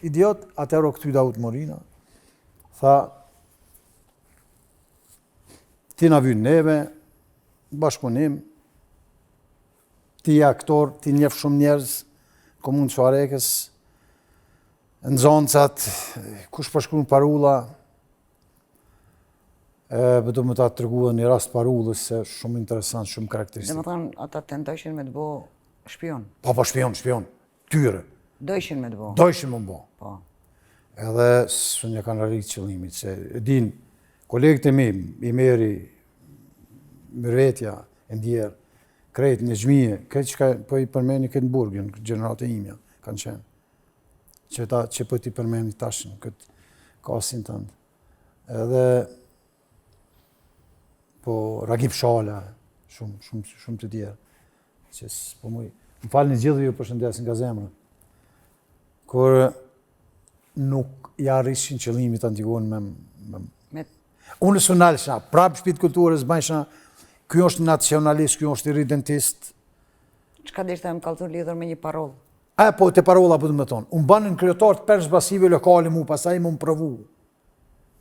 idiot, atëherë o këty Daut Morina, tha, ti na vynë neve, bashkëpunim, ti je aktor, ti njeh shumë njerëz, komunë Çuarekës, nxoncat, kush po shkruan parulla, do më ta tregua një rast parullës se shumë interesant, shumë karakteristik. Domethënë ata tentojshin me të bë shpion. Po shpion, tyre. Dojshin me të bë. Dojshin me bë. Po. Edhe s'u një kanë arrit qëllimit, se din, kolegët e mi, i meri, Mërvetja, e ndjerë, krejt në xhmije, këtë që po i përmeni këtë në burgën, gjenerat e imja, kanë qenë. Që po ti përmeni tashin, këtë kasin tëndë. Edhe, po Ragip Shala, shumë të tjerë, që s'po muj. Më falni gjithë ju përshëndesin nga zemra. Kur nuk ja rrishin qëllimit antigon me... Unë së nalësha, prapë shtëpitë kulturës, bajsha, kjo është nacionalist, kjo është irredentist. Çka deshte më kallëzu lidhur me një parollë? Po, te parolla po të më thonë. Unë banë në kryetar të Persë Basive lokale mu, pasaj mu më provu.